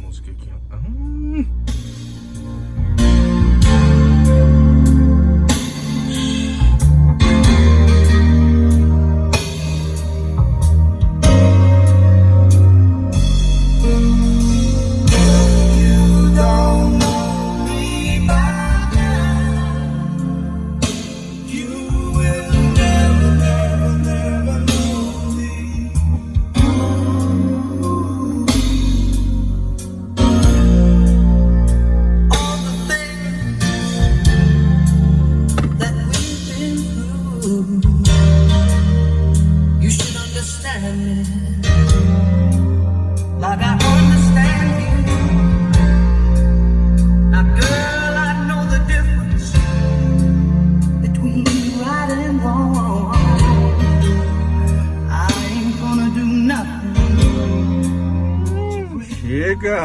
Musiquinha. You should understand me like I understand you. Now, girl, I know the difference between right and wrong. I ain't gonna do nothing. Chega!